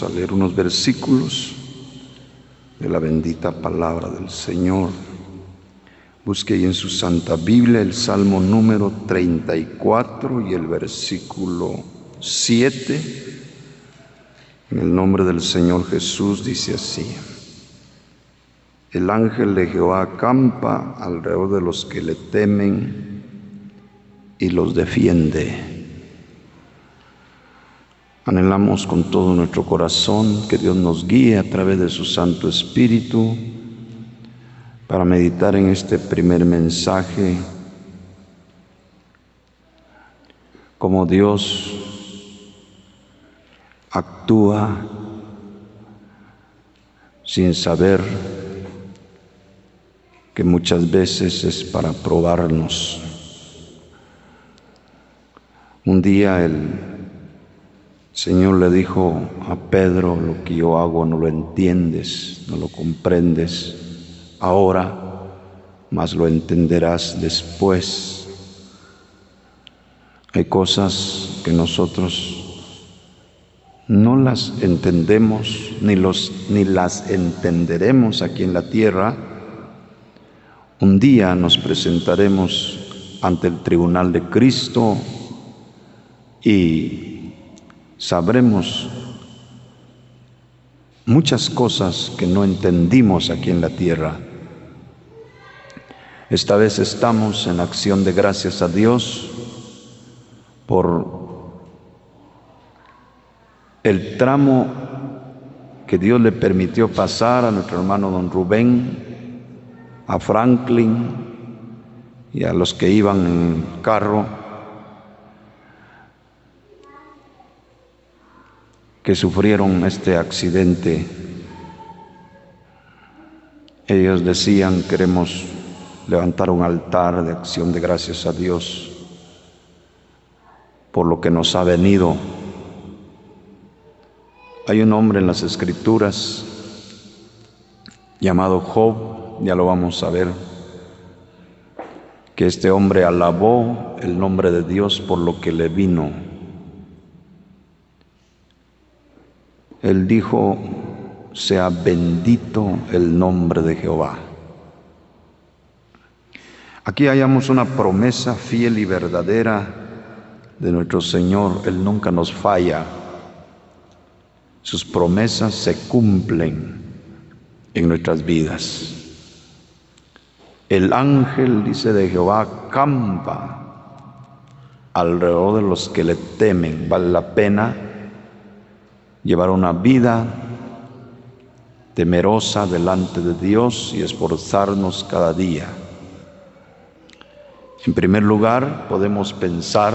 A leer unos versículos de la bendita palabra del Señor. Busque ahí en su Santa Biblia el Salmo número 34 y el versículo 7. En el nombre del Señor Jesús dice así: El ángel de Jehová acampa alrededor de los que le temen y los defiende. Anhelamos con todo nuestro corazón que Dios nos guíe a través de su Santo Espíritu para meditar en este primer mensaje, cómo Dios actúa sin saber que muchas veces es para probarnos. Un día el Señor le dijo a Pedro: lo que yo hago no lo entiendes, no lo comprendes ahora, mas lo entenderás después. Hay cosas que nosotros no las entendemos ni las entenderemos aquí en la tierra. Un día nos presentaremos ante el tribunal de Cristo y sabremos muchas cosas que no entendimos aquí en la tierra. Esta vez estamos en acción de gracias a Dios por el tramo que Dios le permitió pasar a nuestro hermano don Rubén, a Franklin y a los que iban en carro, que sufrieron este accidente. Ellos decían: queremos levantar un altar de acción de gracias a Dios por lo que nos ha venido. Hay un hombre en las Escrituras llamado Job, ya lo vamos a ver, que este hombre alabó el nombre de Dios por lo que le vino. Él dijo: sea bendito el nombre de Jehová. Aquí hallamos una promesa fiel y verdadera de nuestro Señor. Él nunca nos falla. Sus promesas se cumplen en nuestras vidas. El ángel, dice, de Jehová acampa alrededor de los que le temen. Vale la pena llevar una vida temerosa delante de Dios y esforzarnos cada día. En primer lugar, podemos pensar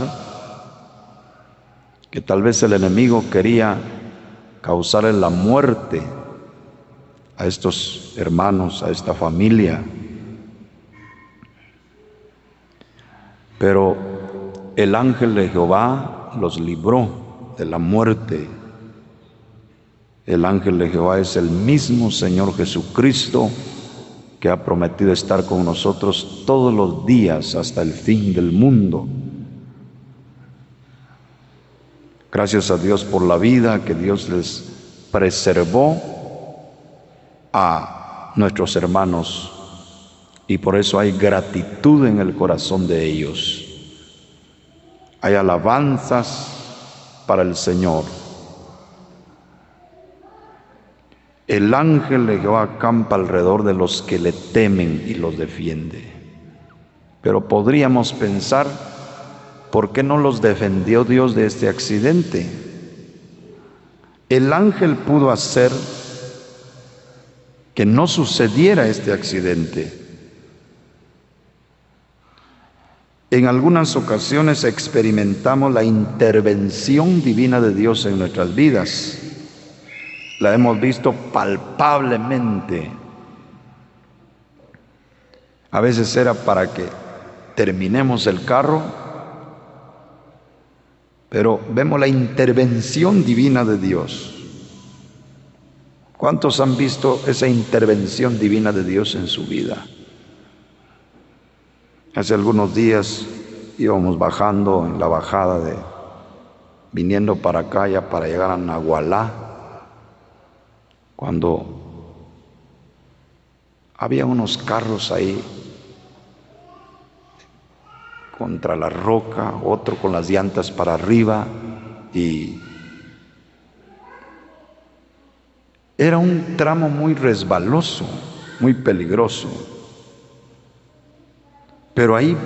que tal vez el enemigo quería causarle la muerte a estos hermanos, a esta familia. Pero el ángel de Jehová los libró de la muerte. El ángel de Jehová es el mismo Señor Jesucristo, que ha prometido estar con nosotros todos los días hasta el fin del mundo. Gracias a Dios por la vida que Dios les preservó a nuestros hermanos, y por eso hay gratitud en el corazón de ellos. Hay alabanzas para el Señor. El ángel de Jehová acampa alrededor de los que le temen y los defiende. Pero podríamos pensar: ¿por qué no los defendió Dios de este accidente? El ángel pudo hacer que no sucediera este accidente. En algunas ocasiones experimentamos la intervención divina de Dios en nuestras vidas. La hemos visto palpablemente. A veces era para que terminemos el carro, pero vemos la intervención divina de Dios. ¿Cuántos han visto esa intervención divina de Dios en su vida? Hace algunos días íbamos bajando en la bajada viniendo para acá, ya para llegar a Nahualá. cuando había unos carros ahí contra la roca, otro con las llantas para arriba, y era un tramo muy resbaloso, muy peligroso. Pero ahí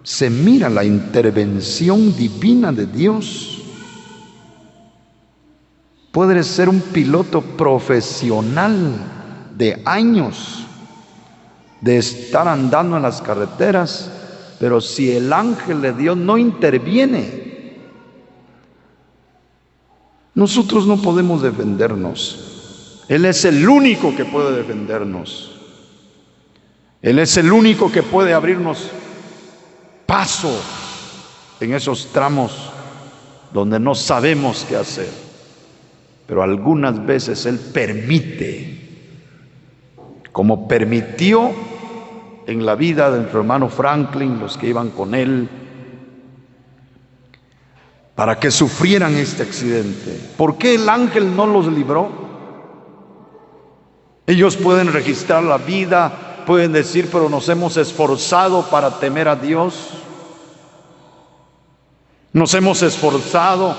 se mira la intervención divina de Dios. Puedes ser un piloto profesional de años, de estar andando en las carreteras, pero si el ángel de Dios no interviene, nosotros no podemos defendernos. Él es el único que puede defendernos. Él es el único que puede abrirnos paso en esos tramos donde no sabemos qué hacer. Pero algunas veces Él permite, como permitió en la vida de nuestro hermano Franklin, los que iban con él, para que sufrieran este accidente. ¿Por qué el ángel no los libró? Ellos pueden registrar la vida, pueden decir, pero nos hemos esforzado para temer a Dios. Nos hemos esforzado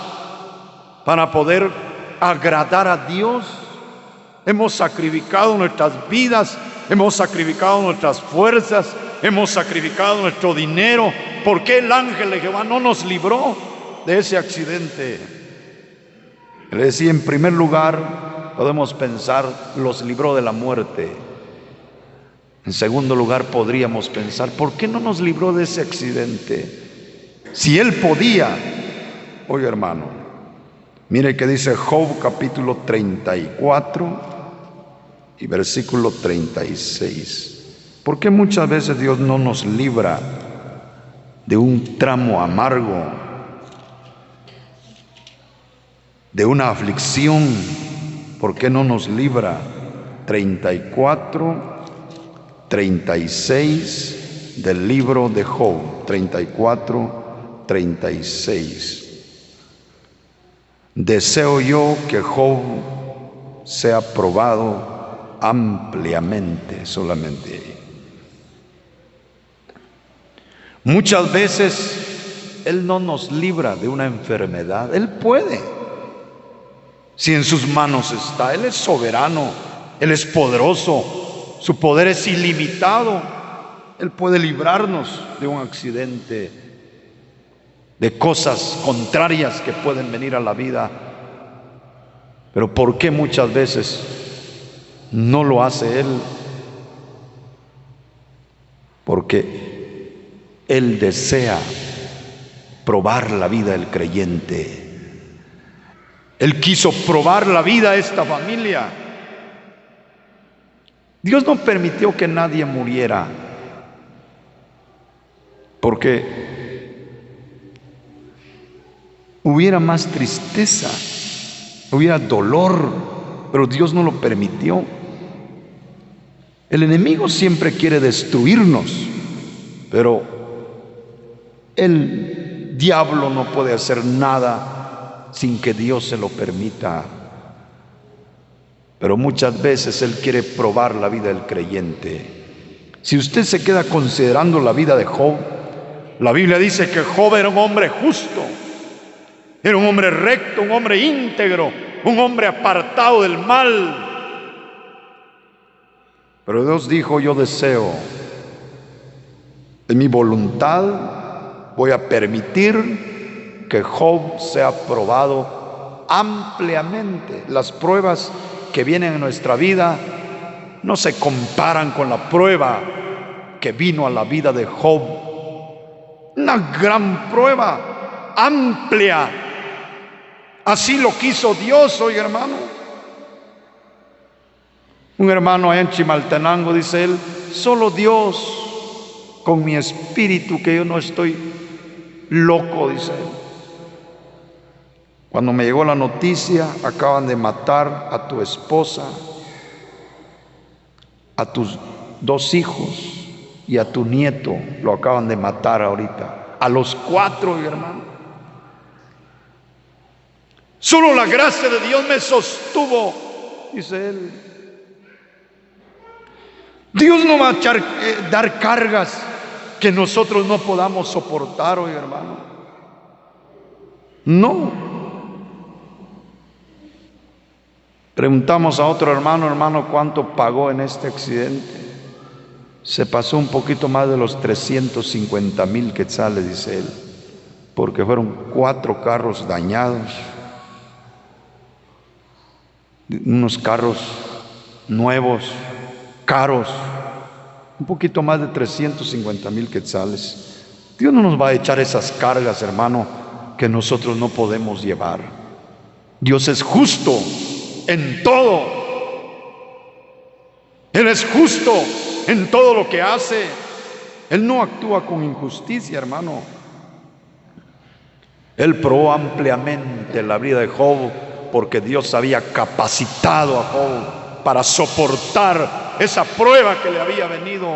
para poder agradar a Dios. Hemos sacrificado nuestras vidas, hemos sacrificado nuestras fuerzas, hemos sacrificado nuestro dinero. ¿Por qué el ángel de Jehová no nos libró de ese accidente? Le decía, en primer lugar, podemos pensar, los libró de la muerte. En segundo lugar, podríamos pensar, ¿por qué no nos libró de ese accidente? Si Él podía. Oye, hermano, mire que dice Job capítulo 34 y versículo 36. ¿Por qué muchas veces Dios no nos libra de un tramo amargo, de una aflicción? ¿Por qué no nos libra? 34, 36 del libro de Job, 34, 36. Deseo yo que Job sea probado ampliamente, solamente ahí. Muchas veces Él no nos libra de una enfermedad. Él puede, si en sus manos está. Él es soberano, Él es poderoso, su poder es ilimitado. Él puede librarnos de un accidente, de cosas contrarias que pueden venir a la vida. Pero ¿por qué muchas veces no lo hace Él? Porque Él desea probar la vida del creyente. Él quiso probar la vida de esta familia. Dios no permitió que nadie muriera, porque hubiera más tristeza, hubiera dolor, pero Dios no lo permitió. El enemigo siempre quiere destruirnos, pero el diablo no puede hacer nada sin que Dios se lo permita. Pero muchas veces Él quiere probar la vida del creyente. Si usted se queda considerando la vida de Job, la Biblia dice que Job era un hombre justo, era un hombre recto, un hombre íntegro, un hombre apartado del mal. Pero Dios dijo, yo deseo, en mi voluntad voy a permitir que Job sea probado ampliamente. Las pruebas que vienen en nuestra vida no se comparan con la prueba que vino a la vida de Job. Una gran prueba, amplia. Así lo quiso Dios, hoy hermano. Un hermano allá en Chimaltenango dice él, solo Dios con mi espíritu, que yo no estoy loco, dice él. Cuando me llegó la noticia, acaban de matar a tu esposa, a tus 2 hijos y a tu nieto, lo acaban de matar ahorita, a los 4, mi hermano. Solo la gracia de Dios me sostuvo dice él. Dios no va a dar cargas que nosotros no podamos soportar hoy, hermano. No. Preguntamos a otro hermano, ¿cuánto pagó en este accidente? Se pasó un poquito más de los 350,000 quetzales, dice él, porque fueron 4 carros dañados, unos carros nuevos, caros, un poquito más de 350,000 quetzales. Dios no nos va a echar esas cargas, hermano, que nosotros no podemos llevar. Dios es justo en todo. Él es justo en todo lo que hace. Él no actúa con injusticia, hermano. Él probó ampliamente la vida de Job, porque Dios había capacitado a Job para soportar esa prueba que le había venido.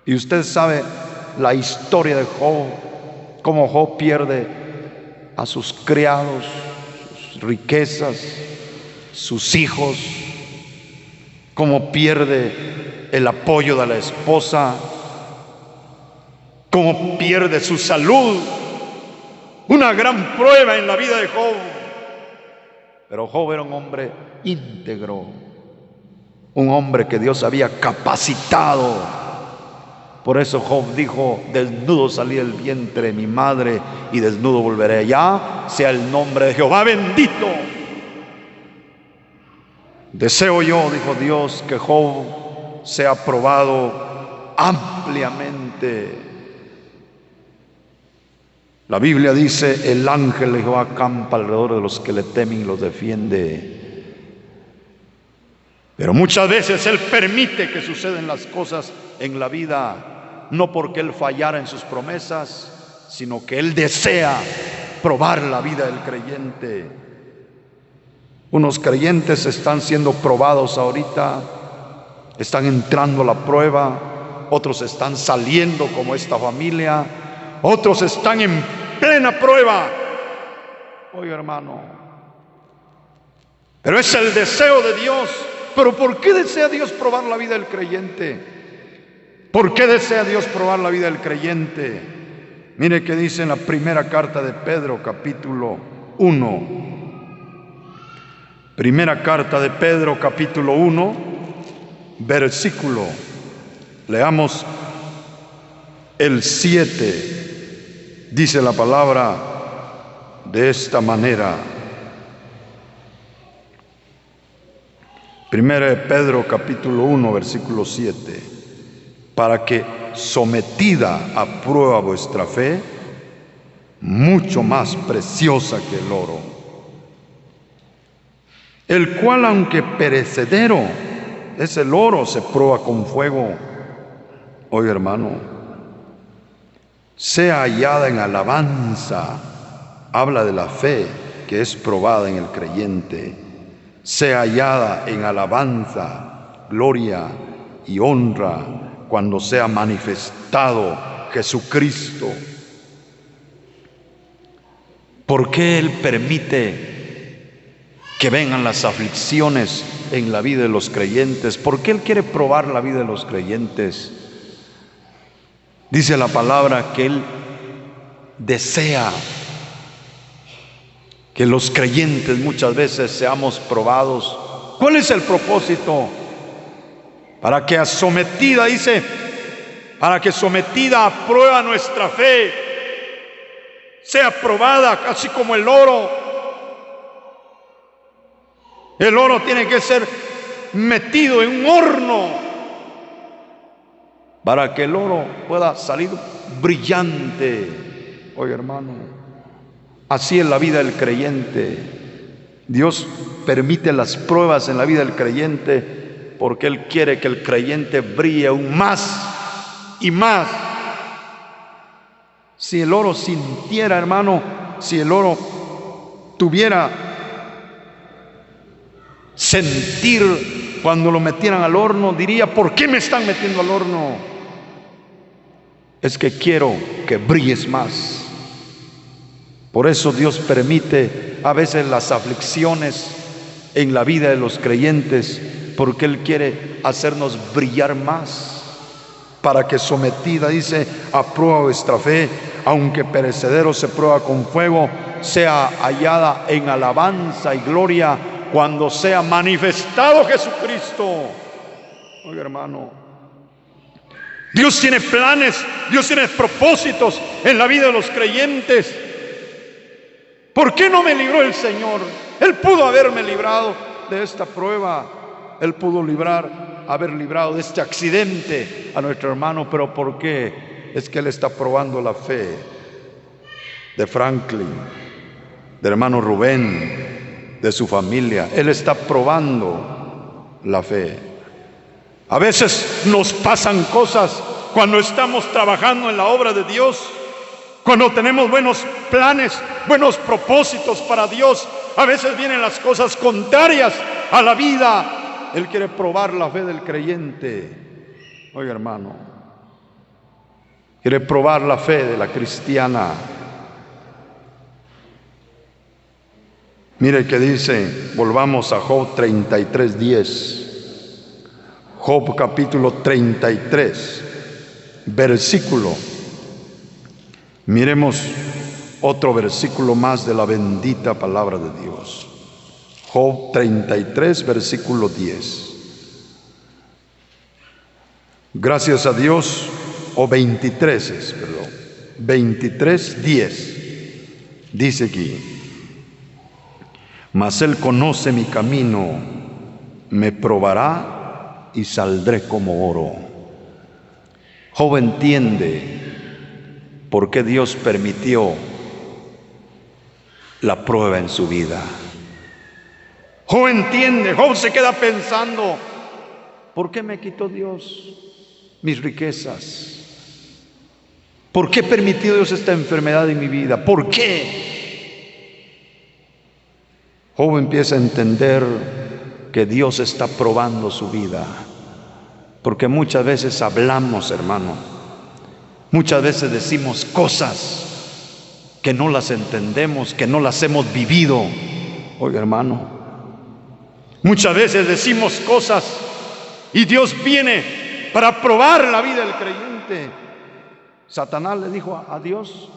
Y usted sabe la historia de Job, cómo Job pierde a sus criados, sus riquezas, sus hijos, cómo pierde el apoyo de la esposa, cómo pierde su salud. Una gran prueba en la vida de Job. Pero Job era un hombre íntegro, un hombre que Dios había capacitado. Por eso Job dijo: desnudo salí del vientre de mi madre y desnudo volveré allá. Sea el nombre de Jehová bendito. Deseo yo, dijo Dios, que Job sea probado ampliamente. La Biblia dice: el ángel de Jehová acampa alrededor de los que le temen y los defiende. Pero muchas veces Él permite que sucedan las cosas en la vida, no porque Él fallara en sus promesas, sino que Él desea probar la vida del creyente. Unos creyentes están siendo probados ahorita, están entrando a la prueba, otros están saliendo como esta familia, otros están en plena prueba. Oye, hermano, pero es el deseo de Dios. Pero ¿por qué desea Dios probar la vida del creyente? ¿Por qué desea Dios probar la vida del creyente? Mire que dice en la primera carta de Pedro, capítulo 1. Primera carta de Pedro, capítulo 1, versículo, leamos el 7. Dice la palabra de esta manera. Primera de Pedro, capítulo 1, versículo 7. Para que, sometida a prueba vuestra fe, mucho más preciosa que el oro, el cual, aunque perecedero es el oro, se prueba con fuego. Oye, hermano, sea hallada en alabanza. Habla de la fe que es probada en el creyente. Sea hallada en alabanza, gloria y honra cuando sea manifestado Jesucristo. ¿Por qué Él permite que vengan las aflicciones en la vida de los creyentes? ¿Por qué Él quiere probar la vida de los creyentes? Dice la palabra que Él desea que los creyentes muchas veces seamos probados. ¿Cuál es el propósito? Para que sometida, dice, para que sometida a prueba nuestra fe sea probada, así como el oro. El oro tiene que ser metido en un horno para que el oro pueda salir brillante. Oye, hermano, así es la vida del creyente. Dios permite las pruebas en la vida del creyente porque Él quiere que el creyente brille aún más y más. Si el oro sintiera, hermano, si el oro tuviera sentir cuando lo metieran al horno, diría: ¿por qué me están metiendo al horno? Es que quiero que brilles más. Por eso Dios permite a veces las aflicciones en la vida de los creyentes, porque Él quiere hacernos brillar más, para que sometida, dice, a prueba vuestra fe, aunque perecedero se prueba con fuego, sea hallada en alabanza y gloria cuando sea manifestado Jesucristo. Oiga, hermano, Dios tiene planes, Dios tiene propósitos en la vida de los creyentes. ¿Por qué no me libró el Señor? Él pudo haberme librado de esta prueba. Él pudo haber librado de este accidente a nuestro hermano. ¿Pero por qué? Es que Él está probando la fe de Franklin, del hermano Rubén, de su familia. Él está probando la fe. A veces nos pasan cosas cuando estamos trabajando en la obra de Dios, cuando tenemos buenos planes, buenos propósitos para Dios. A veces vienen las cosas contrarias a la vida. Él quiere probar la fe del creyente. Oiga, hermano, quiere probar la fe de la cristiana. Mire que dice, volvamos a Job 33:10. Job capítulo 33, versículo. Miremos otro versículo más de la bendita palabra de Dios. Job 33, versículo 10. Gracias a Dios, o 23, perdón. 23:10. Dice aquí: mas Él conoce mi camino, me probará y saldré como oro. Job entiende por qué Dios permitió la prueba en su vida. Job entiende, Job se queda pensando: ¿por qué me quitó Dios mis riquezas? ¿Por qué permitió Dios esta enfermedad en mi vida? ¿Por qué? Job empieza a entender que Dios está probando su vida, porque muchas veces hablamos, hermano, muchas veces decimos cosas que no las entendemos, que no las hemos vivido. Oiga, hermano, muchas veces decimos cosas y Dios viene para probar la vida del creyente. Satanás le dijo a Dios: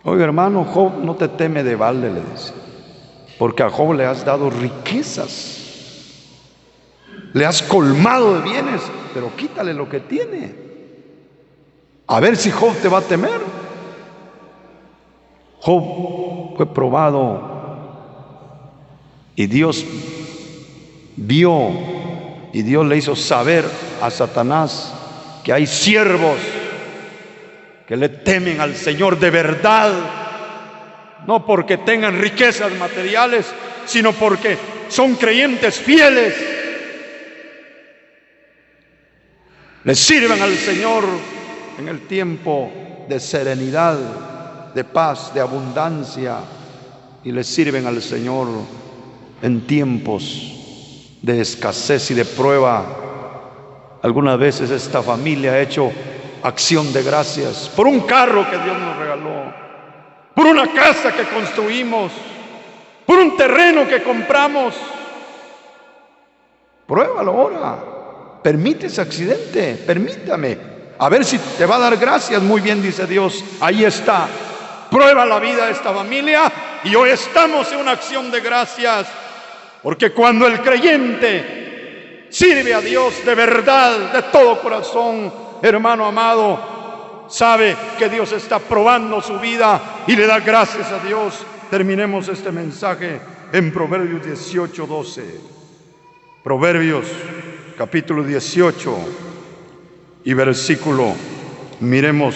oiga, hermano, Job no te teme de balde, le dice, porque a Job le has dado riquezas, le has colmado de bienes, pero quítale lo que tiene, a ver si Job te va a temer. Job fue probado y Dios vio, y Dios le hizo saber a Satanás que hay siervos que le temen al Señor de verdad, no porque tengan riquezas materiales, sino porque son creyentes fieles. Le sirven al Señor en el tiempo de serenidad, de paz, de abundancia, y le sirven al Señor en tiempos de escasez y de prueba. Algunas veces esta familia ha hecho acción de gracias por un carro que Dios nos regaló, por una casa que construimos, por un terreno que compramos. Pruébalo ahora. Permite ese accidente, permítame, a ver si te va a dar gracias. Muy bien, dice Dios, ahí está. Prueba la vida de esta familia y hoy estamos en una acción de gracias, porque cuando el creyente sirve a Dios de verdad, de todo corazón, hermano amado, sabe que Dios está probando su vida y le da gracias a Dios. Terminemos este mensaje en Proverbios 18:12. Proverbios capítulo 18 y versículo, miremos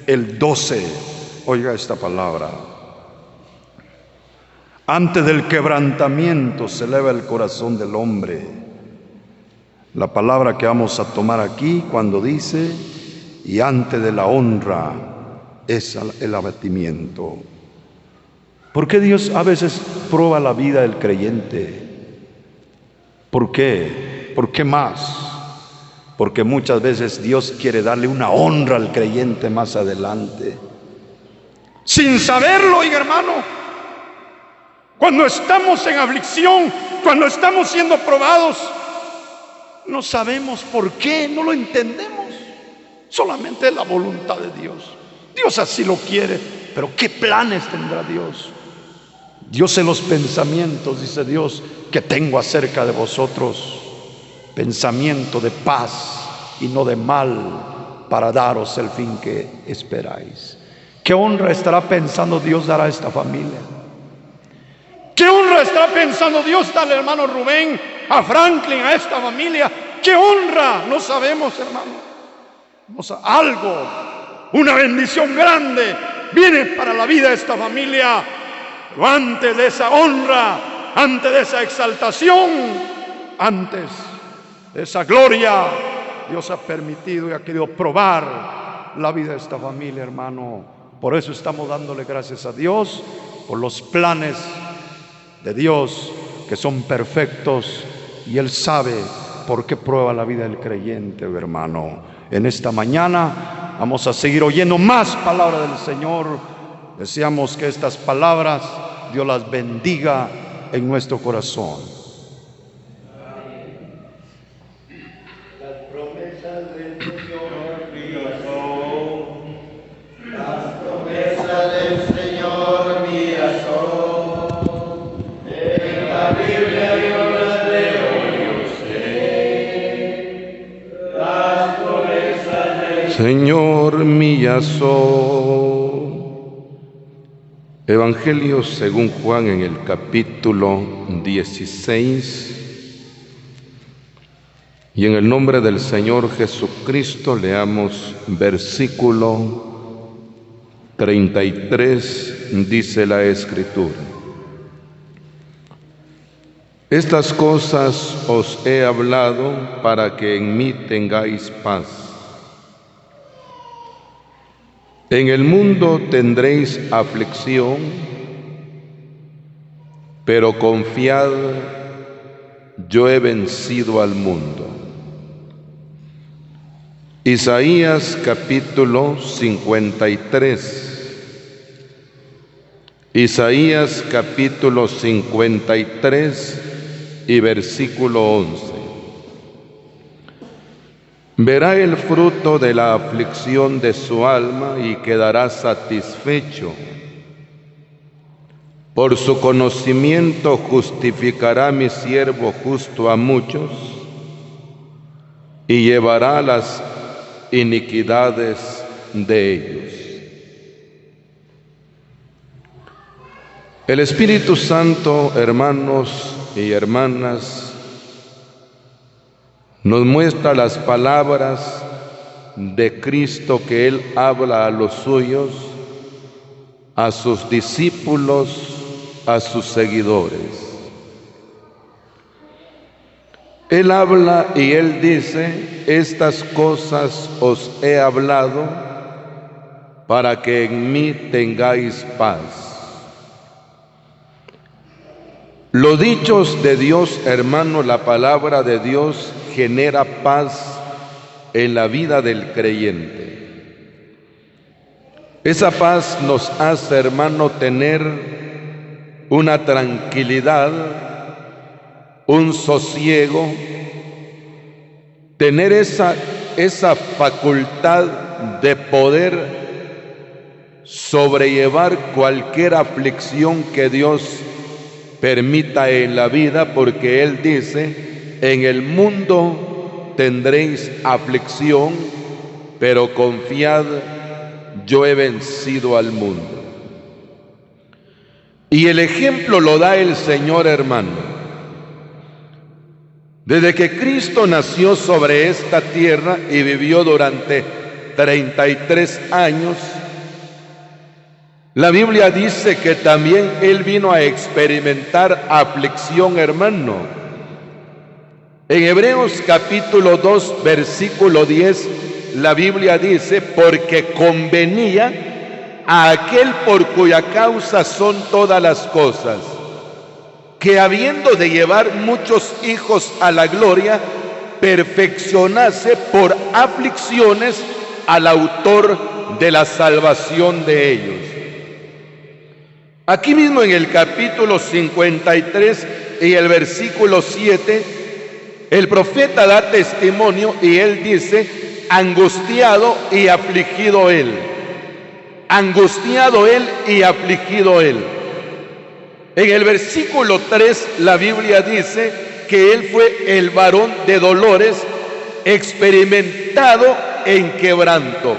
el 12. Oiga esta palabra: antes del quebrantamiento se eleva el corazón del hombre. La palabra que vamos a tomar aquí cuando dice: y antes de la honra es el abatimiento. ¿Por qué Dios a veces prueba la vida del creyente? ¿Por qué? ¿Por qué más? Porque muchas veces Dios quiere darle una honra al creyente más adelante. Sin saberlo, oiga, hermano, Cuando estamos en aflicción, cuando estamos siendo probados, no sabemos por qué, no lo entendemos. Solamente es la voluntad de Dios. Dios así lo quiere, pero ¿qué planes tendrá Dios? Dios sé los pensamientos, dice Dios, que tengo acerca de vosotros, pensamiento de paz y no de mal, para daros el fin que esperáis. ¿Qué honra estará pensando Dios dar a esta familia? ¿Qué honra estará pensando Dios darle al hermano Rubén, a Franklin, a esta familia? ¿Qué honra? No sabemos, hermano. Algo, una bendición grande viene para la vida de esta familia. Pero antes de esa honra, antes de esa exaltación, antes de esa gloria, Dios ha permitido y ha querido probar la vida de esta familia, hermano. Por eso estamos dándole gracias a Dios por los planes de Dios que son perfectos, y Él sabe por qué prueba la vida del creyente, hermano. En esta mañana vamos a seguir oyendo más palabra del Señor. Deseamos que estas palabras Dios las bendiga en nuestro corazón. Las promesas del Señor mías son, las promesas del Señor mías son. En la Biblia yo las leo y sé. Las promesas del Señor mías son. Evangelio según Juan, en el capítulo 16. Y en el nombre del Señor Jesucristo leamos versículo 33, dice la Escritura: estas cosas os he hablado para que en mí tengáis paz. En el mundo tendréis aflicción, pero confiad, yo he vencido al mundo. Isaías capítulo 53. Isaías capítulo 53 y versículo 11. Verá el fruto de la aflicción de su alma y quedará satisfecho. Por su conocimiento justificará mi siervo justo a muchos y llevará las iniquidades de ellos. El Espíritu Santo, hermanos y hermanas, nos muestra las palabras de Cristo que Él habla a los suyos, a sus discípulos, a sus seguidores. Él habla y Él dice: estas cosas os he hablado para que en mí tengáis paz. Los dichos de Dios, hermano, la palabra de Dios genera paz en la vida del creyente. Esa paz nos hace, hermano, tener una tranquilidad, un sosiego, tener esa facultad de poder sobrellevar cualquier aflicción que Dios permita en la vida, porque Él dice: en el mundo tendréis aflicción, pero confiad, yo he vencido al mundo. Y el ejemplo lo da el Señor, hermano. Desde que Cristo nació sobre esta tierra y vivió durante 33 años, la Biblia dice que también Él vino a experimentar aflicción, hermano. En Hebreos capítulo 2, versículo 10, la Biblia dice: porque convenía a aquel por cuya causa son todas las cosas, que habiendo de llevar muchos hijos a la gloria, perfeccionase por aflicciones al autor de la salvación de ellos. Aquí mismo en el capítulo 53 y el versículo 7, el profeta da testimonio y él dice: angustiado y afligido él. Angustiado él y afligido él. En el versículo 3 la Biblia dice que él fue el varón de dolores, experimentado en quebranto.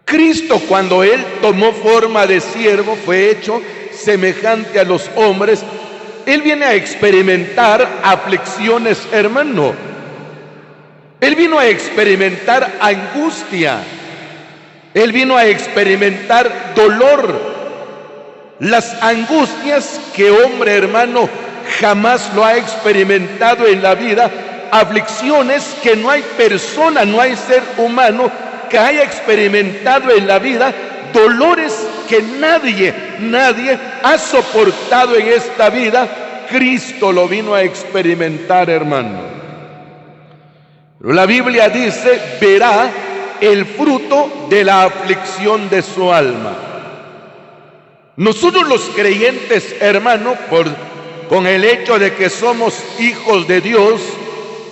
Cristo, cuando él tomó forma de siervo, fue hecho semejante a los hombres. Él viene a experimentar aflicciones, hermano. Él vino a experimentar angustia. Él vino a experimentar dolor. Las angustias que hombre, hermano, jamás lo ha experimentado en la vida. Aflicciones que no hay persona, no hay ser humano que haya experimentado en la vida. Dolores que nadie ha soportado en esta vida. Cristo lo vino a experimentar, hermano. Pero la Biblia dice: verá el fruto de la aflicción de su alma. Nosotros los creyentes, hermano, con el hecho de que somos hijos de Dios,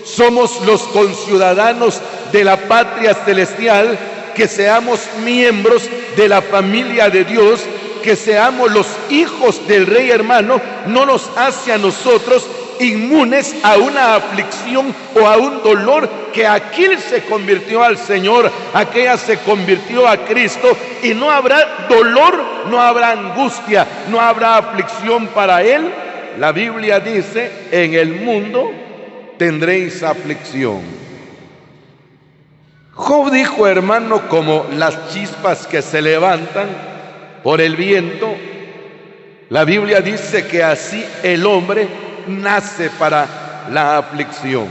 somos los conciudadanos de la patria celestial, que seamos miembros de la familia de Dios, que seamos los hijos del Rey, hermano, no nos hace a nosotros inmunes a una aflicción o a un dolor que aquel se convirtió al Señor, aquella se convirtió a Cristo, y no habrá dolor, no habrá angustia, no habrá aflicción para él. La Biblia dice: en el mundo tendréis aflicción. Job dijo, hermano, como las chispas que se levantan por el viento. La Biblia dice que así el hombre nace para la aflicción.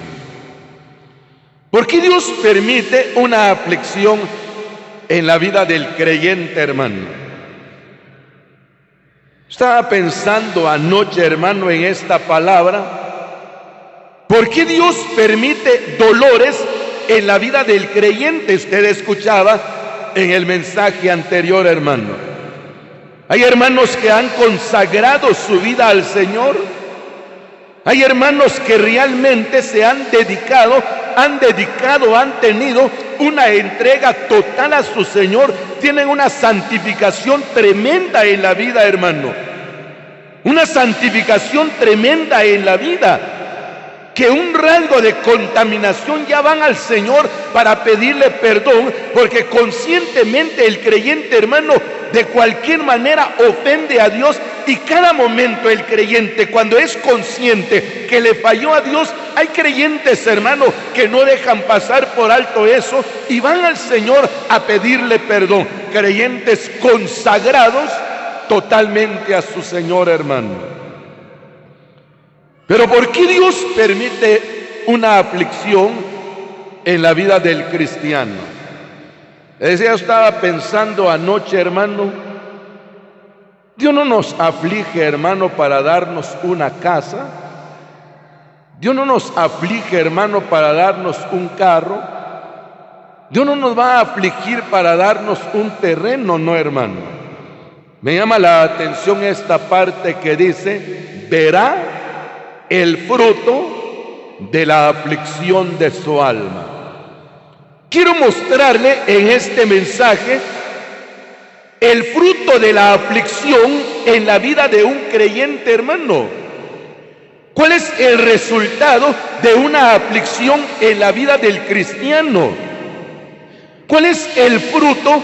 ¿Por qué Dios permite una aflicción en la vida del creyente, hermano? Estaba pensando anoche, hermano, en esta palabra. ¿Por qué Dios permite dolores en la vida del creyente? Usted escuchaba en el mensaje anterior, hermano. Hay hermanos que han consagrado su vida al Señor. Hay hermanos que realmente se han dedicado, han tenido una entrega total a su Señor. Tienen una santificación tremenda en la vida, hermano. Una santificación tremenda en la vida. Que un rango de contaminación ya van al Señor para pedirle perdón, porque conscientemente el creyente, hermano, de cualquier manera ofende a Dios. Y cada momento el creyente, cuando es consciente que le falló a Dios, hay creyentes, hermano, que no dejan pasar por alto eso y van al Señor a pedirle perdón. Creyentes consagrados totalmente a su Señor, hermano. Pero ¿por qué Dios permite una aflicción en la vida del cristiano? Yo estaba pensando anoche, hermano, Dios no nos aflige, hermano, para darnos una casa. Dios no nos aflige, hermano, para darnos un carro. Dios no nos va a afligir para darnos un terreno, no, hermano. Me llama la atención esta parte que dice: verá el fruto de la aflicción de su alma. Quiero mostrarle en este mensaje el fruto de la aflicción en la vida de un creyente, hermano. ¿Cuál es el resultado de una aflicción en la vida del cristiano? ¿Cuál es el fruto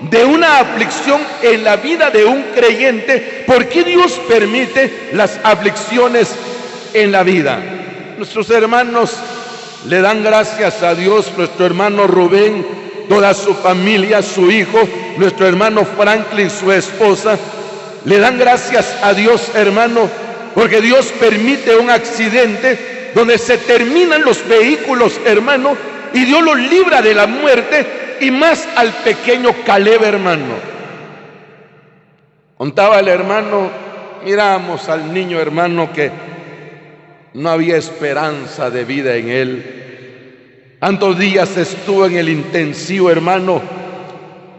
de una aflicción en la vida de un creyente? ¿Por qué Dios permite las aflicciones en la vida? Nuestros hermanos le dan gracias a Dios. Nuestro hermano Rubén, toda su familia, su hijo, nuestro hermano Franklin, su esposa, le dan gracias a Dios, hermano, porque Dios permite un accidente donde se terminan los vehículos, hermano, y Dios los libra de la muerte, y más al pequeño Caleb, hermano. Contaba el hermano, miramos al niño, hermano, que no había esperanza de vida en él. Tantos días estuvo en el intensivo, hermano,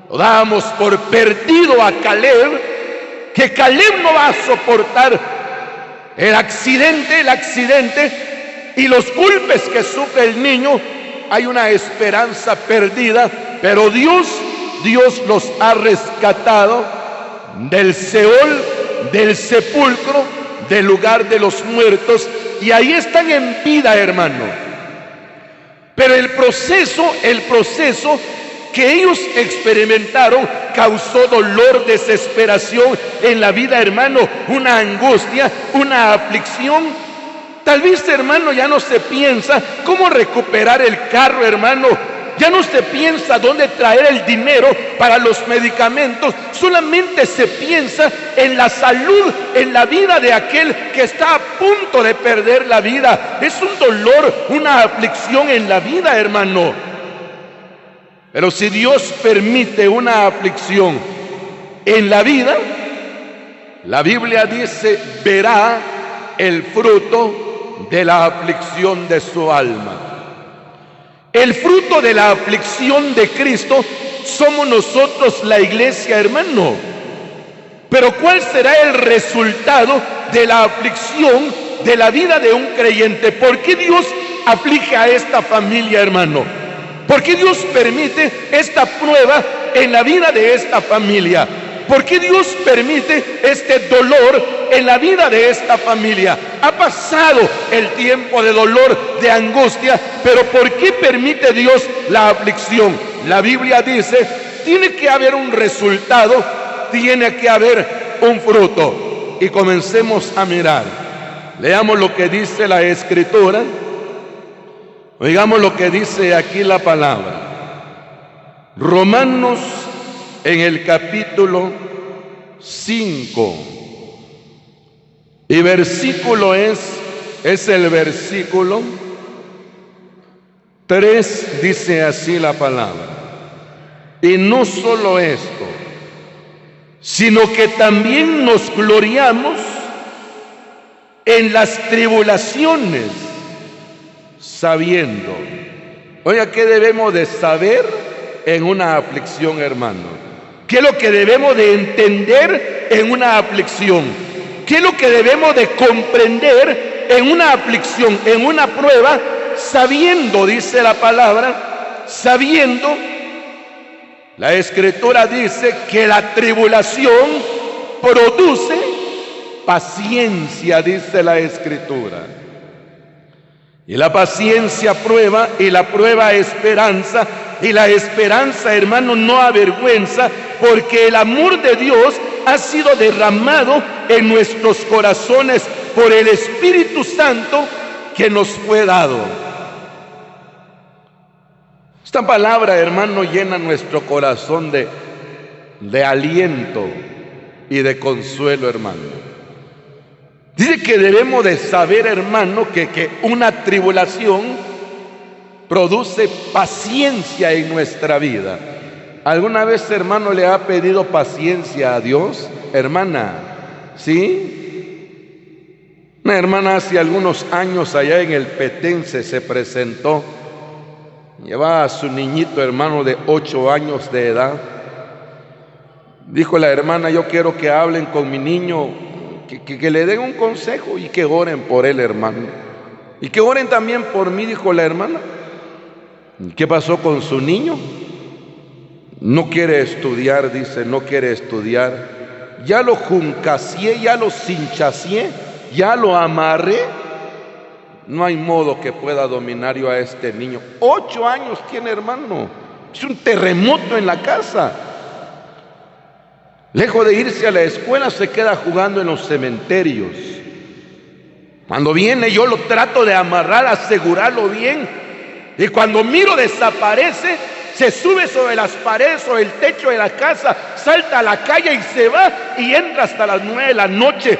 Lo dábamos por perdido a Caleb, que Caleb no va a soportar el accidente y los golpes que sufre el niño. Hay una esperanza perdida, pero Dios los ha rescatado del Seol, del sepulcro, del lugar de los muertos, y ahí están en vida, hermano. Pero el proceso que ellos experimentaron causó dolor, desesperación en la vida, hermano, una angustia, una aflicción. Tal vez, hermano, ya no se piensa cómo recuperar el carro, hermano. Ya no se piensa dónde traer el dinero para los medicamentos. Solamente se piensa en la salud, en la vida de aquel que está a punto de perder la vida. Es un dolor, una aflicción en la vida, hermano. Pero si Dios permite una aflicción en la vida, la Biblia dice, verá el fruto de la aflicción de su alma. El fruto de la aflicción de Cristo somos nosotros, la iglesia, hermano. Pero ¿cuál será el resultado de la aflicción de la vida de un creyente? ¿Por qué Dios aflige a esta familia, hermano? ¿Por qué Dios permite esta prueba en la vida de esta familia? ¿Por qué Dios permite este dolor en la vida de esta familia? Ha pasado el tiempo de dolor, de angustia, pero ¿por qué permite Dios la aflicción? La Biblia dice, tiene que haber un resultado, tiene que haber un fruto. Y comencemos a mirar. Leamos lo que dice la Escritura. Oigamos lo que dice aquí la palabra. Romanos, en el capítulo 5, y versículo es el versículo 3, dice así la palabra. Y no solo esto, sino que también nos gloriamos en las tribulaciones, sabiendo. Oiga, ¿qué debemos de saber en una aflicción, hermano? ¿Qué es lo que debemos de entender en una aflicción? ¿Qué es lo que debemos de comprender en una aflicción, en una prueba? Sabiendo, dice la palabra, sabiendo, la Escritura dice que la tribulación produce paciencia, dice la Escritura. Y la paciencia prueba, y la prueba esperanza, y la esperanza, hermano, no avergüenza, porque el amor de Dios ha sido derramado en nuestros corazones por el Espíritu Santo que nos fue dado. Esta palabra, hermano, llena nuestro corazón de aliento y de consuelo, hermano. Dice que debemos de saber, hermano, que una tribulación produce paciencia en nuestra vida. ¿Alguna vez, hermano, le ha pedido paciencia a Dios? Hermana, ¿sí? Una hermana hace algunos años allá en el Petense se presentó. Llevaba a su niñito, hermano, de 8 años de edad. Dijo la hermana, yo quiero que hablen con mi niño, que le den un consejo y que oren por él, hermano. Y que oren también por mí, dijo la hermana. ¿Qué pasó con su niño? No quiere estudiar, dice, no quiere estudiar. Ya lo juncacié, ya lo cinchacié, ya lo amarré. No hay modo que pueda dominar yo a este niño. 8 años tiene, hermano. Es un terremoto en la casa. Lejos de irse a la escuela, se queda jugando en los cementerios. Cuando viene, yo lo trato de amarrar, asegurarlo bien. Y cuando miro, desaparece, se sube sobre las paredes o el techo de la casa, salta a la calle y se va y entra hasta las 9 de la noche.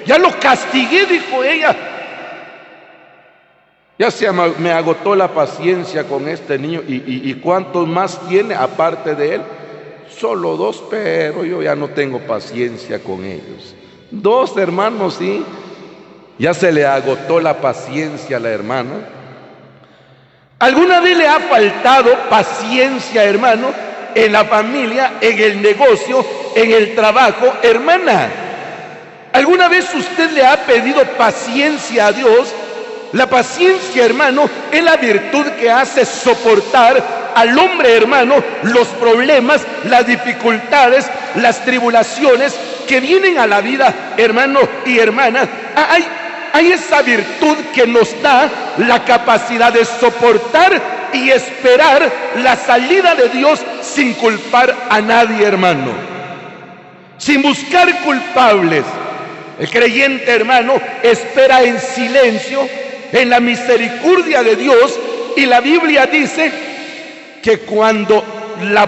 Ya lo castigué, dijo ella. Ya me agotó la paciencia con este niño. ¿Y cuántos más tiene aparte de él? Solo 2, pero yo ya no tengo paciencia con ellos. 2 hermanos, sí. Ya se le agotó la paciencia a la hermana. ¿Alguna vez le ha faltado paciencia, hermano, en la familia, en el negocio, en el trabajo. Hermana, ¿alguna vez usted le ha pedido paciencia a Dios? La paciencia, hermano, es la virtud que hace soportar al hombre, hermano, los problemas, las dificultades, las tribulaciones que vienen a la vida, hermano y hermana. Hay esa virtud que nos da la capacidad de soportar y esperar la salida de Dios sin culpar a nadie, hermano, sin buscar culpables. El creyente, hermano, espera en silencio en la misericordia de Dios, y la Biblia dice que cuando la